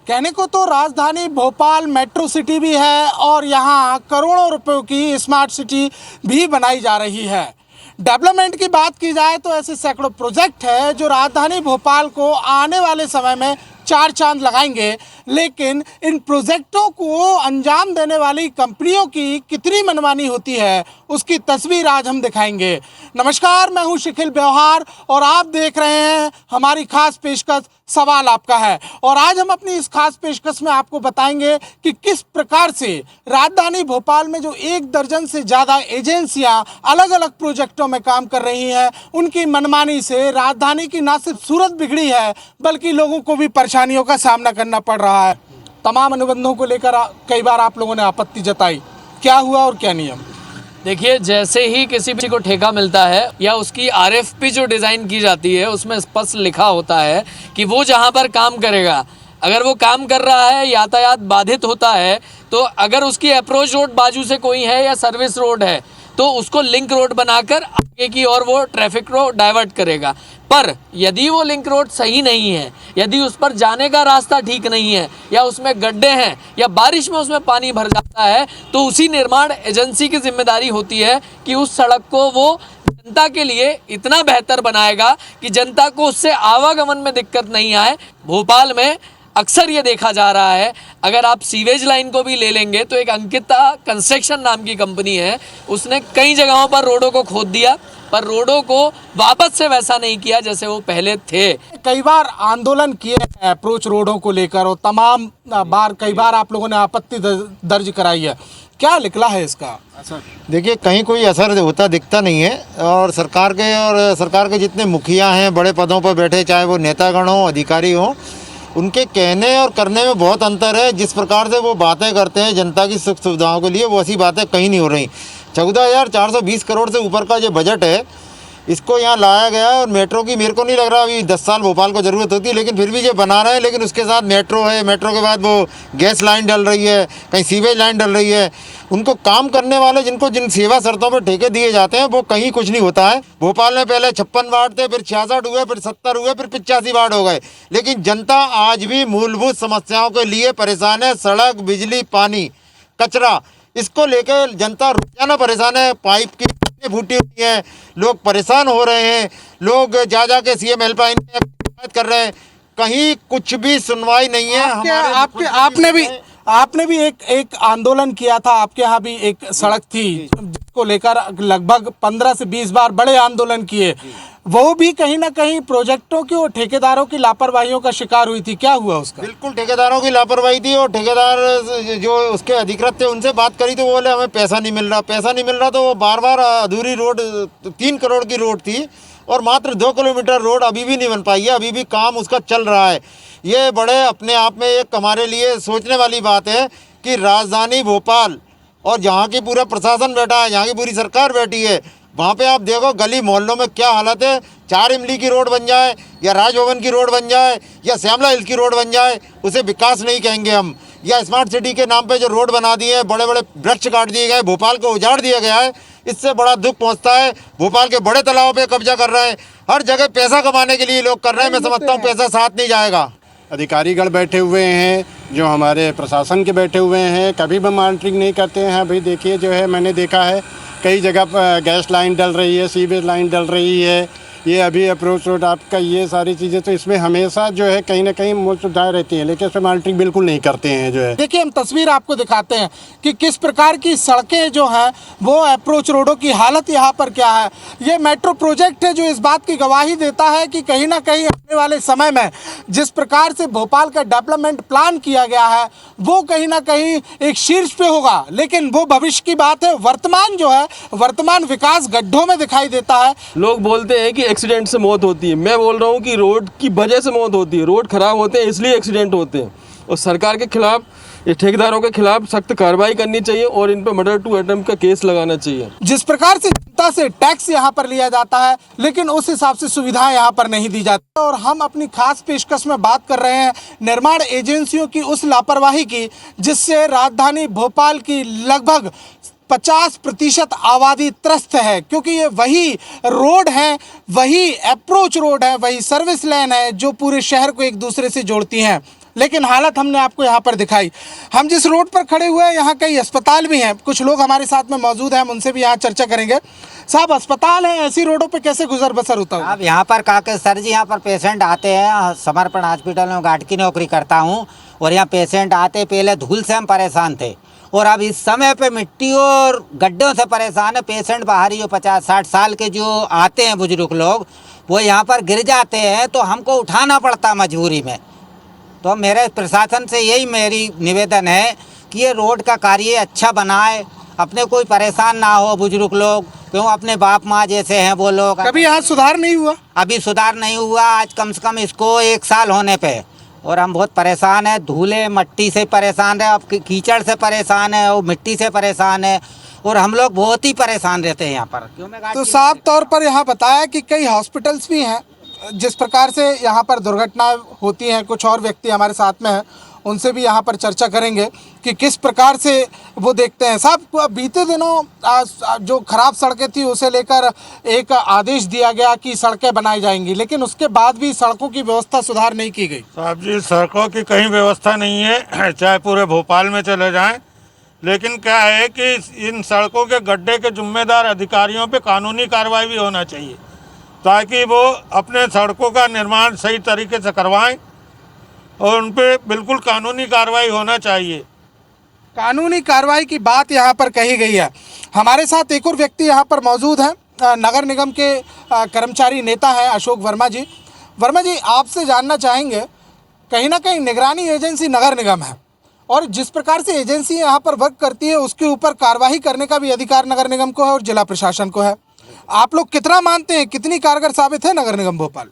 कहने को तो राजधानी भोपाल मेट्रो सिटी भी है और यहाँ करोड़ों रुपयों की स्मार्ट सिटी भी बनाई जा रही है। डेवलपमेंट की बात की जाए तो ऐसे सैकड़ों प्रोजेक्ट है जो राजधानी भोपाल को आने वाले समय में चार चांद लगाएंगे, लेकिन इन प्रोजेक्टों को अंजाम देने वाली कंपनियों की कितनी मनमानी होती है उसकी तस्वीर आज हम दिखाएंगे। नमस्कार, मैं हूं शिखिल व्यवहार और आप देख रहे हैं हमारी खास पेशकश सवाल आपका है। और आज हम अपनी इस खास पेशकश में आपको बताएंगे कि किस प्रकार से राजधानी भोपाल में जो 1 दर्जन से ज़्यादा एजेंसियां अलग अलग प्रोजेक्टों में काम कर रही हैं, उनकी मनमानी से राजधानी की न सिर्फ सूरत बिगड़ी है बल्कि लोगों को भी परेशानियों का सामना करना पड़ रहा है। तमाम अनुबंधों को लेकर कई बार आप लोगों ने आपत्ति जताई, क्या हुआ और क्या नियम? देखिए, जैसे ही किसी भी को ठेका मिलता है या उसकी आरएफपी जो डिज़ाइन की जाती है उसमें स्पष्ट लिखा होता है कि वो जहाँ पर काम करेगा, अगर वो काम कर रहा है यातायात बाधित होता है तो अगर उसकी अप्रोच रोड बाजू से कोई है या सर्विस रोड है तो उसको लिंक रोड बनाकर आगे की ओर वो ट्रैफिक को डाइवर्ट करेगा। पर यदि वो लिंक रोड सही नहीं है, यदि उस पर जाने का रास्ता ठीक नहीं है या उसमें गड्ढे हैं या बारिश में उसमें पानी भर जाता है तो उसी निर्माण एजेंसी की जिम्मेदारी होती है कि उस सड़क को वो जनता के लिए इतना बेहतर बनाएगा कि जनता को उससे आवागमन में दिक्कत नहीं आए। भोपाल में अक्सर ये देखा जा रहा है, अगर आप सीवेज लाइन को भी ले लेंगे तो एक अंकिता कंस्ट्रक्शन नाम की कंपनी है, उसने कई जगहों पर रोडों को खोद दिया पर रोडों को वापस से वैसा नहीं किया जैसे वो पहले थे। कई बार आंदोलन किए अप्रोच रोडों को लेकर और तमाम बार कई बार आप लोगों ने आपत्ति दर्ज कराई है, क्या निकला है इसका असर? देखिए, कहीं कोई असर होता दिखता नहीं है और सरकार के जितने मुखिया हैं, बड़े पदों पर बैठे, चाहे वो नेतागण हों, अधिकारी हों, उनके कहने और करने में बहुत अंतर है। जिस प्रकार से वो बातें करते हैं जनता की सुख सुविधाओं के लिए, वो ऐसी बातें कहीं नहीं हो रही। 14,420 करोड़ से ऊपर का जो बजट है इसको यहाँ लाया गया है और मेट्रो की मेरे को नहीं लग रहा अभी 10 साल भोपाल को ज़रूरत होती है, लेकिन फिर भी ये बना रहे हैं। लेकिन उसके साथ मेट्रो है, मेट्रो के बाद वो गैस लाइन डल रही है, कहीं सीवेज लाइन डल रही है। उनको काम करने वाले जिन सेवा शर्तों पर ठेके दिए जाते हैं वो कहीं कुछ नहीं होता है। भोपाल में पहले 56 वार्ड थे, फिर 66 हुए, फिर 70 हुए, फिर 85 वार्ड हो गए, लेकिन जनता आज भी मूलभूत समस्याओं के लिए परेशान है। सड़क, बिजली, पानी, कचरा, इसको लेकर जनता रोजाना परेशान है। पाइप की फूटी हुई है, लोग परेशान हो रहे हैं, लोग जा के सीएम हेल्पलाइन में शिकायत कर रहे हैं, कहीं कुछ भी सुनवाई नहीं है। आपने भी एक आंदोलन किया था, आपके यहाँ भी एक सड़क थी जिसको लेकर लगभग 15 से 20 बार बड़े आंदोलन किए, वो भी कहीं ना कहीं प्रोजेक्टों की और ठेकेदारों की लापरवाहियों का शिकार हुई थी, क्या हुआ उसका? बिल्कुल ठेकेदारों की लापरवाही थी और ठेकेदार जो उसके अधिकृत थे उनसे बात करी तो वो बोले हमें पैसा नहीं मिल रहा। तो वो बार अधूरी रोड 3 करोड़ की रोड थी और मात्र 2 किलोमीटर रोड अभी भी नहीं बन पाई है, अभी भी काम उसका चल रहा है। ये बड़े अपने आप में एक हमारे लिए सोचने वाली बात है कि राजधानी भोपाल और जहाँ की पूरा प्रशासन बैठा है, यहाँ की पूरी सरकार बैठी है, वहाँ पे आप देखो गली मोहल्लों में क्या हालत है। 4 इमली की रोड बन जाए या राजभवन की रोड बन जाए या श्यामला हिल्स की रोड बन जाए, उसे विकास नहीं कहेंगे हम। या स्मार्ट सिटी के नाम पे जो रोड बना दिए हैं, बड़े बड़े वृक्ष काट दिए गए, भोपाल को उजाड़ दिया गया है, इससे बड़ा दुख पहुंचता है। भोपाल के बड़े तालाबों पे कब्जा कर रहे हैं, हर जगह पैसा कमाने के लिए लोग कर रहे हैं। मैं समझता हूँ पैसा साथ नहीं जाएगा। अधिकारीगण बैठे हुए हैं, जो हमारे प्रशासन के बैठे हुए हैं, कभी भी मॉनिटरिंग नहीं करते हैं। अभी देखिए जो है, मैंने देखा है कई जगह पर गैस लाइन डल रही है, सीवेज लाइन डल रही है, ये अभी अप्रोच रोड आपका, ये सारी चीज़ें, तो इसमें हमेशा जो है कहीं ना कहीं मूल सुविधाएं रहती हैं, लेकिन इसमें मॉनिटरिंग बिल्कुल नहीं करते हैं। जो है देखिए, हम तस्वीर आपको दिखाते हैं कि किस प्रकार की सड़कें जो हैं वो अप्रोच रोडों की हालत यहाँ पर क्या है। ये मेट्रो प्रोजेक्ट है जो इस बात की गवाही देता है कि कहीं ना कहीं आने वाले समय में जिस प्रकार से भोपाल का डेवलपमेंट प्लान किया गया है वो कहीं ना कहीं एक शीर्ष पे होगा, लेकिन वो भविष्य की बात है। वर्तमान जो है, वर्तमान विकास गड्ढों में दिखाई देता है। लोग बोलते हैं कि एक्सीडेंट से मौत होती है, मैं बोल रहा हूँ कि रोड की वजह से मौत होती है। रोड खराब होते हैं इसलिए एक्सीडेंट होते हैं और सरकार के खिलाफ, ये ठेकेदारों के खिलाफ सख्त कार्रवाई करनी चाहिए और इन पर मर्डर टू अटेम्प्ट का केस लगाना चाहिए। जिस प्रकार से जनता से टैक्स यहाँ पर लिया जाता है लेकिन उस हिसाब से सुविधाएं यहाँ पर नहीं दी जाती। और हम अपनी खास पेशकश में बात कर रहे हैं निर्माण एजेंसियों की उस लापरवाही की जिससे राजधानी भोपाल की लगभग 50% आबादी त्रस्त है, क्योंकि ये वही रोड है, वही अप्रोच रोड है, वही सर्विस लाइन है जो पूरे शहर को एक दूसरे से जोड़ती हैं। लेकिन हालत हमने आपको यहाँ पर दिखाई। हम जिस रोड पर खड़े हुए हैं यहाँ कई अस्पताल भी हैं, कुछ लोग हमारे साथ में मौजूद हैं, हम उनसे भी यहाँ चर्चा करेंगे। साहब, अस्पताल है, ऐसी रोडों पे कैसे गुजर बसर होता है? अब यहाँ पर काके सर जी, यहाँ पर पेशेंट आते हैं, समर्पण हॉस्पिटल में गार्ड की नौकरी करता हूँ, और यहाँ पेशेंट आते, पहले धूल से हम परेशान थे और अब इस समय पे मिट्टी और गड्ढों से परेशान है। पेशेंट बाहरी जो 50-60 साल के जो आते हैं बुजुर्ग लोग, वो यहाँ पर गिर जाते हैं तो हमको उठाना पड़ता मजबूरी में। तो मेरे प्रशासन से यही मेरी निवेदन है कि ये रोड का कार्य अच्छा बनाए, अपने कोई परेशान ना हो बुजुर्ग लोग, क्यों अपने बाप माँ जैसे हैं वो लोग। कभी यहाँ सुधार नहीं हुआ? अभी सुधार नहीं हुआ, आज कम से कम इसको 1 साल होने पे, और हम बहुत परेशान हैं। धूले मट्टी से परेशान है, अब कीचड़ से परेशान है, और मिट्टी से परेशान है, और हम लोग बहुत ही परेशान रहते हैं यहाँ पर। क्यों मैं तो साफ तौर पर यहाँ बताया कि कई हॉस्पिटल्स भी हैं, जिस प्रकार से यहाँ पर दुर्घटनाएं होती हैं। कुछ और व्यक्ति हमारे साथ में हैं, उनसे भी यहाँ पर चर्चा करेंगे कि किस प्रकार से वो देखते हैं। साहब, बीते दिनों जो खराब सड़कें थी उसे लेकर एक आदेश दिया गया कि सड़कें बनाई जाएंगी, लेकिन उसके बाद भी सड़कों की व्यवस्था सुधार नहीं की गई। साहब जी, सड़कों की कहीं व्यवस्था नहीं है, चाहे पूरे भोपाल में चले जाएं। लेकिन क्या है कि इन सड़कों के गड्ढे के जिम्मेदार अधिकारियों पे कानूनी कार्रवाई भी होना चाहिए, ताकि वो अपने सड़कों का निर्माण सही तरीके से करवाएं, और उन पे बिल्कुल कानूनी कार्रवाई होना चाहिए। कानूनी कार्रवाई की बात यहाँ पर कही गई है। हमारे साथ एक और व्यक्ति यहाँ पर मौजूद हैं, नगर निगम के कर्मचारी नेता हैं अशोक वर्मा जी। वर्मा जी, आपसे जानना चाहेंगे, कहीं ना कहीं निगरानी एजेंसी नगर निगम है, और जिस प्रकार से एजेंसी यहाँ पर वर्क करती है उसके ऊपर कार्रवाई करने का भी अधिकार नगर निगम को है और जिला प्रशासन को है। आप लोग कितना मानते हैं, कितनी कारगर साबित है नगर निगम भोपाल?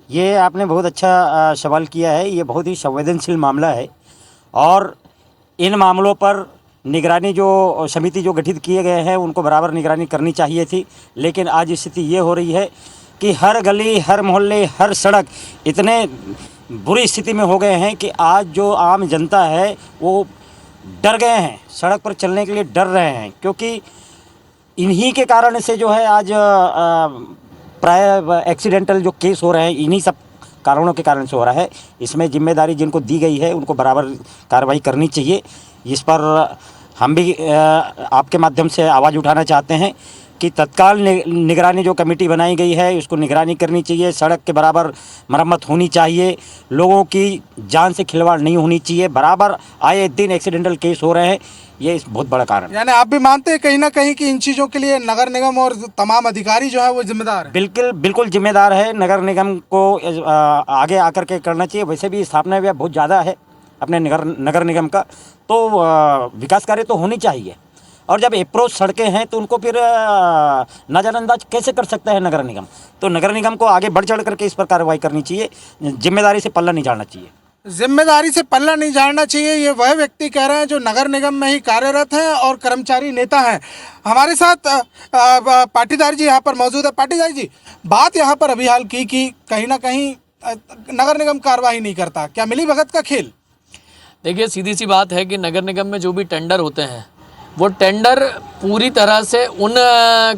ये आपने बहुत अच्छा सवाल किया है। ये बहुत ही संवेदनशील मामला है, और इन मामलों पर निगरानी जो समिति जो गठित किए गए हैं उनको बराबर निगरानी करनी चाहिए थी। लेकिन आज स्थिति ये हो रही है कि हर गली, हर मोहल्ले, हर सड़क इतने बुरी स्थिति में हो गए हैं कि आज जो आम जनता है वो डर गए हैं, सड़क पर चलने के लिए डर रहे हैं, क्योंकि इन्हीं के कारण से जो है आज प्राय एक्सीडेंटल जो केस हो रहे हैं इन्हीं सब कारणों के कारण से हो रहा है। इसमें जिम्मेदारी जिनको दी गई है उनको बराबर कार्रवाई करनी चाहिए। इस पर हम भी आपके माध्यम से आवाज़ उठाना चाहते हैं कि तत्काल निगरानी जो कमेटी बनाई गई है उसको निगरानी करनी चाहिए। सड़क के बराबर मरम्मत होनी चाहिए, लोगों की जान से खिलवाड़ नहीं होनी चाहिए। बराबर आए दिन एक्सीडेंटल केस हो रहे हैं, ये इस बहुत बड़ा कारण है। यानी आप भी मानते हैं कहीं ना कहीं कि इन चीज़ों के लिए नगर निगम और तमाम अधिकारी जो है वो जिम्मेदार है? बिल्कुल बिल्कुल जिम्मेदार है। नगर निगम को आगे आकर के करना चाहिए। वैसे भी स्थापना व्यय बहुत ज़्यादा है अपने नगर निगम का, तो विकास कार्य तो होनी चाहिए। और जब अप्रोच सड़कें हैं तो उनको फिर नज़रअंदाज कैसे कर सकता है नगर निगम? तो नगर निगम को आगे बढ़ चढ़ करके इस पर कार्रवाई करनी चाहिए, जिम्मेदारी से पल्ला नहीं झाड़ना चाहिए। जिम्मेदारी से पल्ला नहीं झाड़ना चाहिए, ये वह व्यक्ति कह रहे हैं जो नगर निगम में ही कार्यरत हैं और कर्मचारी नेता हैं। हमारे साथ पाटीदार जी यहाँ पर मौजूद है। पाटीदार जी, बात यहाँ पर अभी हाल की कि कहीं ना कहीं नगर निगम कार्रवाई नहीं करता, क्या मिली भगत का खेल? देखिए, सीधी सी बात है कि नगर निगम में जो भी टेंडर होते हैं वो टेंडर पूरी तरह से उन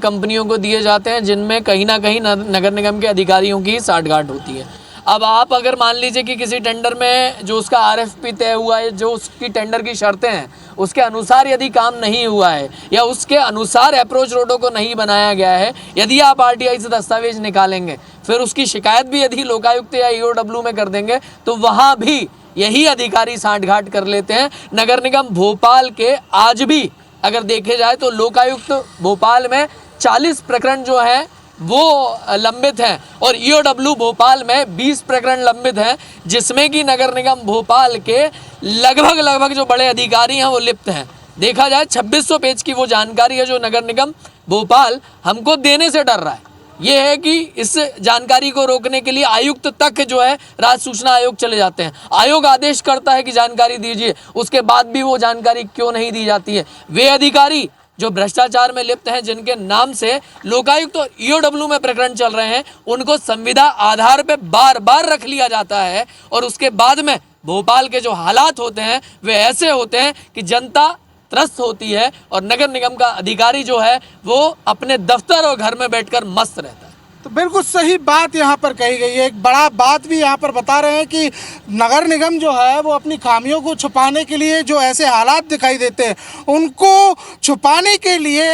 कंपनियों को दिए जाते हैं जिनमें कहीं ना कहीं नगर निगम के अधिकारियों की साठगांठ होती है। अब आप अगर मान लीजिए कि किसी टेंडर में जो उसका आरएफपी तय हुआ है, जो उसकी टेंडर की शर्तें हैं, उसके अनुसार यदि काम नहीं हुआ है या उसके अनुसार अप्रोच रोडों को नहीं बनाया गया है, यदि आप आरटीआई से दस्तावेज निकालेंगे, फिर उसकी शिकायत भी यदि लोकायुक्त या ईओडब्ल्यू में कर देंगे, तो वहाँ भी यही अधिकारी साठगांठ कर लेते हैं। नगर निगम भोपाल के आज भी अगर देखे जाए तो लोकायुक्त भोपाल में 40 प्रकरण जो हैं वो लंबित हैं, और ईओडब्ल्यू भोपाल में 20 प्रकरण लंबित हैं, जिसमें कि नगर निगम भोपाल के लगभग जो बड़े अधिकारी हैं वो लिप्त हैं। देखा जाए 2600 पेज की वो जानकारी है जो नगर निगम भोपाल हमको देने से डर रहा है। ये है कि इस जानकारी को रोकने के लिए आयुक्त तक जो है राज्य सूचना आयोग चले जाते हैं। आयोग आदेश करता है कि जानकारी दीजिए, उसके बाद भी वो जानकारी क्यों नहीं दी जाती है? वे अधिकारी जो भ्रष्टाचार में लिप्त हैं, जिनके नाम से लोकायुक्त और ईओडब्ल्यू में प्रकरण चल रहे हैं, उनको संविदा आधार पे बार बार रख लिया जाता है, और उसके बाद में भोपाल के जो हालात होते हैं वे ऐसे होते हैं कि जनता त्रस्त होती है और नगर निगम का अधिकारी जो है वो अपने दफ्तर और घर में बैठकर मस्त रहता है। तो बिल्कुल सही बात यहाँ पर कही गई है। एक बड़ा बात भी यहाँ पर बता रहे हैं कि नगर निगम जो है वो अपनी खामियों को छुपाने के लिए जो ऐसे हालात दिखाई देते हैं उनको छुपाने के लिए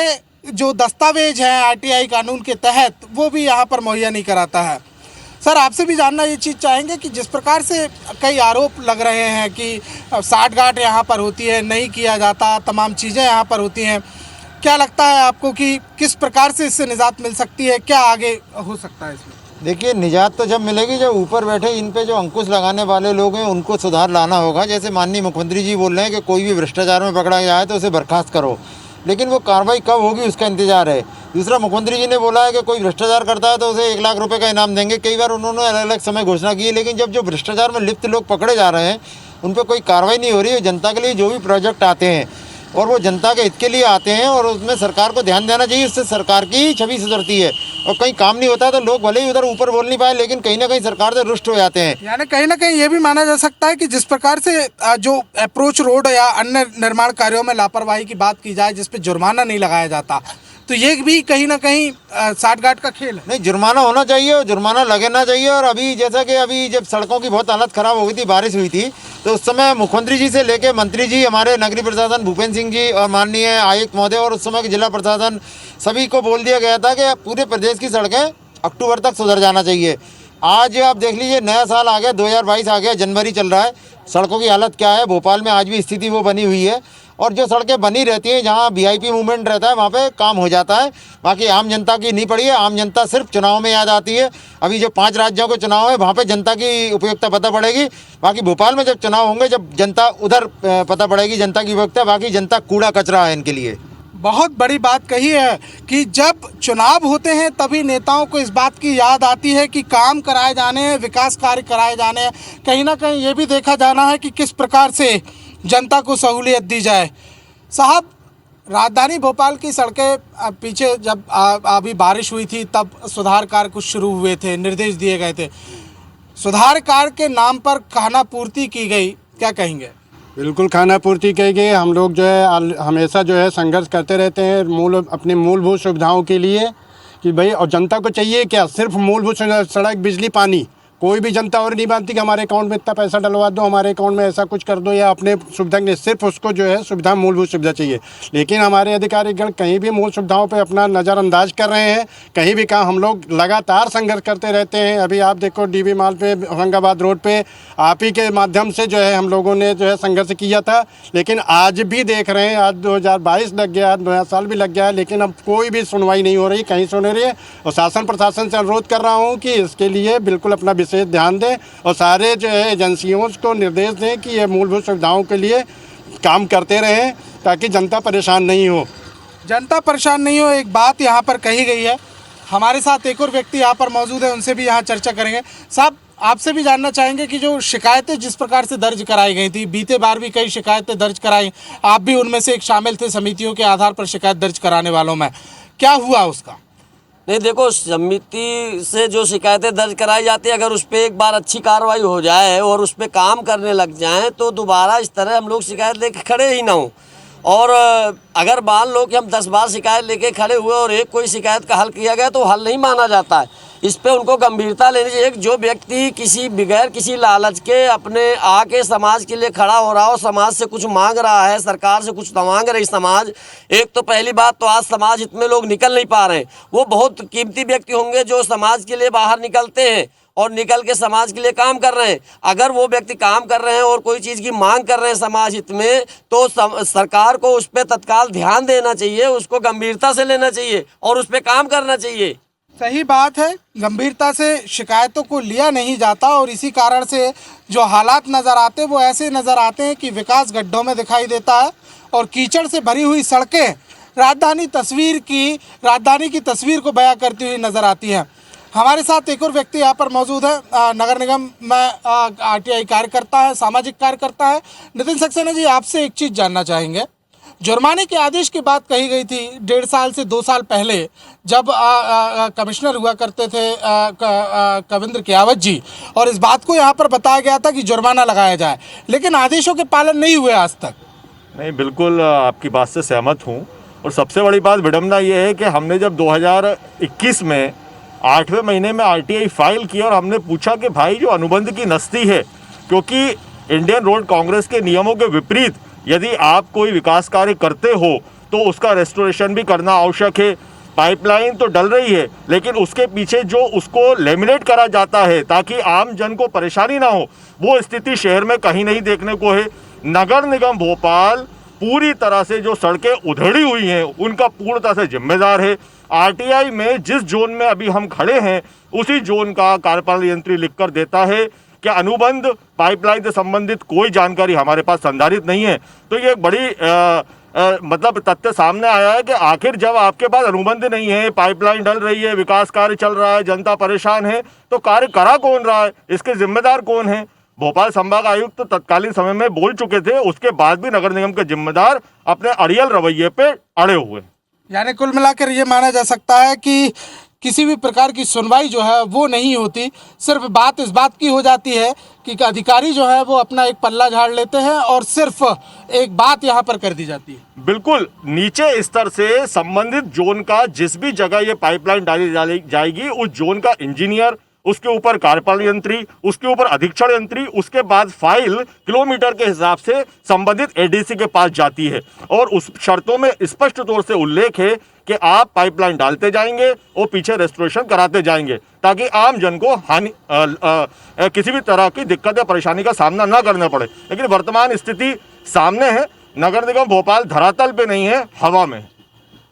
जो दस्तावेज हैं आरटीआई कानून के तहत वो भी यहाँ पर मुहैया नहीं कराता है। सर आपसे भी जानना ये चीज़ चाहेंगे कि जिस प्रकार से कई आरोप लग रहे हैं कि साठगांठ यहाँ पर होती है, नहीं किया जाता, तमाम चीज़ें यहाँ पर होती हैं, क्या लगता है आपको कि किस प्रकार से इससे निजात मिल सकती है, क्या आगे हो सकता है इसमें? देखिए, निजात तो जब मिलेगी जब ऊपर बैठे इन पे जो अंकुश लगाने वाले लोग हैं उनको सुधार लाना होगा। जैसे माननीय मुख्यमंत्री जी बोल रहे हैं कि कोई भी भ्रष्टाचार में पकड़ा जाए तो उसे बर्खास्त करो, लेकिन वो कार्रवाई कब होगी उसका इंतजार है। दूसरा, मुख्यमंत्री जी ने बोला है कि कोई भ्रष्टाचार करता है तो उसे 1 लाख रुपए का इनाम देंगे। कई बार उन्होंने अलग अलग समय घोषणा की है, लेकिन जब जो भ्रष्टाचार में लिप्त लोग पकड़े जा रहे हैं उन पर कोई कार्रवाई नहीं हो रही है। जनता के लिए जो भी प्रोजेक्ट आते हैं और वो जनता के हित के लिए आते हैं और उसमें सरकार को ध्यान देना चाहिए, इससे सरकार की ही छवि सुधरती है। और कहीं काम नहीं होता तो लोग भले ही उधर ऊपर बोल नहीं पाए लेकिन कहीं ना कहीं सरकार से रुष्ट हो जाते हैं। यानी कहीं ना कहीं ये भी माना जा सकता है कि जिस प्रकार से जो अप्रोच रोड या अन्य निर्माण कार्यों में लापरवाही की बात की जाए जिस पे जुर्माना नहीं लगाया जाता, तो ये भी कहीं ना कहीं साठगांठ का खेल है। नहीं, जुर्माना होना चाहिए और जुर्माना लगना चाहिए। और अभी जैसा कि अभी जब सड़कों की बहुत हालत ख़राब हो गई थी, बारिश हुई थी, तो उस समय मुख्यमंत्री जी से लेके मंत्री जी, हमारे नगरीय प्रशासन भूपेंद्र सिंह जी और माननीय आयुक्त महोदय और उस समय के जिला प्रशासन सभी को बोल दिया गया था कि पूरे प्रदेश की सड़कें अक्टूबर तक सुधर जाना चाहिए। आज आप देख लीजिए, नया साल आ गया, 2022 आ गया, जनवरी चल रहा है, सड़कों की हालत क्या है। भोपाल में आज भी स्थिति वो बनी हुई है। और जो सड़कें बनी रहती हैं जहाँ वीआईपी मूवमेंट रहता है वहाँ पे काम हो जाता है, बाकी आम जनता की नहीं पड़ी है। आम जनता सिर्फ चुनाव में याद आती है। अभी जो 5 राज्यों के चुनाव है वहाँ पे जनता की उपयोगिता पता पड़ेगी, बाकी भोपाल में जब चुनाव होंगे जब जनता उधर पता पड़ेगी जनता की उपयोगिता। बाकी जनता कूड़ा कचरा है इनके लिए। बहुत बड़ी बात कही है कि जब चुनाव होते हैं तभी नेताओं को इस बात की याद आती है कि काम कराए जाने हैं, विकास कार्य कराए जाने हैं। कहीं ना कहीं ये भी देखा जाना है कि किस प्रकार से जनता को सहूलियत दी जाए। साहब, राजधानी भोपाल की सड़कें पीछे जब अभी बारिश हुई थी तब सुधार कार्य कुछ शुरू हुए थे, निर्देश दिए गए थे, सुधार कार्य के नाम पर खानापूर्ति की गई, क्या कहेंगे? बिल्कुल खानापूर्ति की गई। हम लोग जो है हमेशा जो है संघर्ष करते रहते हैं अपनी मूलभूत सुविधाओं के लिए कि भाई, और जनता को चाहिए क्या, सिर्फ मूलभूत सड़क, बिजली, पानी। कोई भी जनता और नहीं मानती कि हमारे अकाउंट में इतना पैसा डलवा दो, हमारे अकाउंट में ऐसा कुछ कर दो या अपने सुविधा के लिए, सिर्फ उसको जो है सुविधा, मूलभूत सुविधा चाहिए। लेकिन हमारे अधिकारीगण कहीं भी मूल सुविधाओं पे अपना नज़रअंदाज कर रहे हैं, कहीं भी काम। हम लोग लगातार संघर्ष करते रहते हैं। अभी आप देखो डीबी माल पे, औरंगाबाद रोड पे आप ही के माध्यम से जो है हम लोगों ने जो है संघर्ष किया था। लेकिन आज भी देख रहे हैं, आज 2022 लग गया, नया साल भी लग गया है, लेकिन अब कोई भी सुनवाई नहीं हो रही, कहीं सुन रही है। और शासन प्रशासन से अनुरोध कर रहा हूँ कि इसके लिए बिल्कुल अपना विशेष ध्यान दें और सारे जो है एजेंसियों को निर्देश दें कि ये मूलभूत सुविधाओं के लिए काम करते रहें ताकि जनता परेशान नहीं हो। जनता परेशान नहीं हो, एक बात यहाँ पर कही गई है। हमारे साथ एक और व्यक्ति यहाँ पर मौजूद है, उनसे भी यहाँ चर्चा करेंगे। साहब, आपसे भी जानना चाहेंगे कि जो शिकायतें जिस प्रकार से दर्ज कराई गई थी, बीते बार भी कई शिकायतें दर्ज कराई, आप भी उनमें से एक शामिल थे समितियों के आधार पर शिकायत दर्ज कराने वालों में, क्या हुआ उसका? नहीं, देखो, समिति से जो शिकायतें दर्ज कराई जाती है, अगर उस पर एक बार अच्छी कार्रवाई हो जाए और उस पर काम करने लग जाएं तो दोबारा इस तरह हम लोग शिकायत लेके खड़े ही ना हों। और अगर मान लो कि हम 10 बार शिकायत लेके खड़े हुए और एक कोई शिकायत का हल किया गया तो हल नहीं माना जाता है। इस पे उनको गंभीरता लेनी चाहिए। जो व्यक्ति किसी बगैर किसी लालच के अपने आके समाज के लिए खड़ा हो रहा हो, समाज से कुछ मांग रहा है, सरकार से कुछ मांग रही समाज, एक तो पहली बात तो आज समाज हित में लोग निकल नहीं पा रहे हैं। वो बहुत कीमती व्यक्ति होंगे जो समाज के लिए बाहर निकलते हैं और निकल के समाज के लिए काम कर रहे हैं। अगर वो व्यक्ति काम कर रहे हैं और कोई चीज़ की मांग कर रहे हैं समाज हित में, तो सरकार को उस पर तत्काल ध्यान देना चाहिए, उसको गंभीरता से लेना चाहिए और उस पर काम करना चाहिए। सही बात है, गंभीरता से शिकायतों को लिया नहीं जाता और इसी कारण से जो हालात नज़र आते हैं वो ऐसे नज़र आते हैं कि विकास गड्ढों में दिखाई देता है और कीचड़ से भरी हुई सड़कें राजधानी की तस्वीर को बयां करती हुई नज़र आती हैं। हमारे साथ एक और व्यक्ति यहाँ पर मौजूद है, नगर निगम में आरटीआई कार्यकर्ता है, सामाजिक कार्यकर्ता है। नितिन सक्सेना जी, आपसे एक चीज़ जानना चाहेंगे। जुर्माने के आदेश की बात कही गई थी 1.5 साल से 2 साल पहले, जब कमिश्नर हुआ करते थे कविंद्र कियावत जी, और इस बात को यहाँ पर बताया गया था कि जुर्माना लगाया जाए, लेकिन आदेशों के पालन नहीं हुए आज तक। नहीं, बिल्कुल आपकी बात से सहमत हूँ। और सबसे बड़ी बात विडम्बना ये है कि हमने जब 2021 में 8वें महीने में आरटीआई फाइल किया और हमने पूछा कि भाई जो अनुबंध की नस्ती है, क्योंकि इंडियन रोड कांग्रेस के नियमों के विपरीत यदि आप कोई विकास कार्य करते हो तो उसका रेस्टोरेशन भी करना आवश्यक है। पाइपलाइन तो डल रही है, लेकिन उसके पीछे जो उसको लेमिनेट करा जाता है ताकि आम जन को परेशानी ना हो, वो स्थिति शहर में कहीं नहीं देखने को है। नगर निगम भोपाल पूरी तरह से जो सड़कें उधड़ी हुई हैं उनका पूर्णतः से जिम्मेदार है। आरटीआई में जिस जोन में अभी हम खड़े हैं उसी जोन का कार्यपालन यंत्री लिख कर देता है कि अनुबंध पाइपलाइन से संबंधित कोई जानकारी हमारे पास संधारित नहीं है। तो ये एक बड़ी मतलब तथ्य सामने आया है कि आखिर जब आपके पास अनुबंध नहीं है, पाइपलाइन डल रही है, विकास कार्य चल रहा है, जनता परेशान है, तो कार्य करा कौन रहा है, इसके जिम्मेदार कौन है? भोपाल संभाग आयुक्त तत्कालीन समय में बोल चुके थे, उसके बाद भी नगर निगम के जिम्मेदार अपने अड़ियल रवैये पे अड़े हुए। यानी कुल मिलाकर ये माना जा सकता है कि किसी भी प्रकार की सुनवाई जो है वो नहीं होती, सिर्फ बात इस बात की हो जाती है कि अधिकारी जो है वो अपना एक पल्ला झाड़ लेते हैं और सिर्फ एक बात यहाँ पर कर दी जाती है। बिल्कुल नीचे स्तर से संबंधित जोन का जिस भी जगह ये पाइपलाइन डाली जाएगी उस जोन का इंजीनियर, उसके ऊपर कार्यपालन यंत्री, उसके ऊपर अधीक्षण यंत्री, उसके बाद फाइल किलोमीटर के हिसाब से संबंधित एडीसी के पास जाती है और उस शर्तों में स्पष्ट तौर से उल्लेख है कि आप पाइपलाइन डालते जाएंगे और पीछे रेस्टोरेशन कराते जाएंगे ताकि आम जन को हानि किसी भी तरह की दिक्कत या परेशानी का सामना ना करना पड़े। लेकिन वर्तमान स्थिति सामने है, नगर निगम भोपाल धरातल पे नहीं है, हवा में।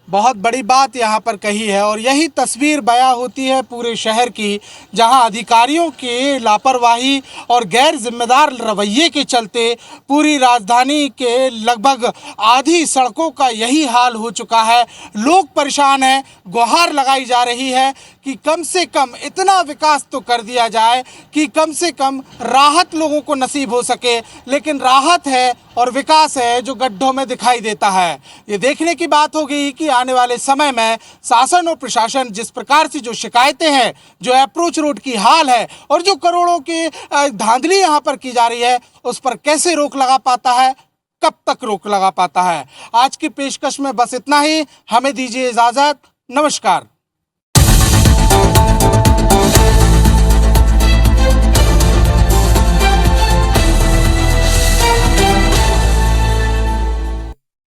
बहुत बड़ी बात यहाँ पर कही है और यही तस्वीर बयां होती है पूरे शहर की, जहाँ अधिकारियों के लापरवाही और गैर जिम्मेदार रवैये के चलते पूरी राजधानी के लगभग आधी सड़कों का यही हाल हो चुका है। लोग परेशान हैं, गुहार लगाई जा रही है कि कम से कम इतना विकास तो कर दिया जाए कि कम से कम राहत लोगों को नसीब हो सके। लेकिन राहत है और विकास है जो गड्ढों में दिखाई देता है। ये देखने की बात होगी कि आने वाले समय में शासन और प्रशासन जिस प्रकार से जो शिकायतें हैं, जो अप्रोच रोड की हाल है और जो करोड़ों की धांधली यहाँ पर की जा रही है, उस पर कैसे रोक लगा पाता है, कब तक रोक लगा पाता है। आज की पेशकश में बस इतना ही, हमें दीजिए इजाज़त, नमस्कार।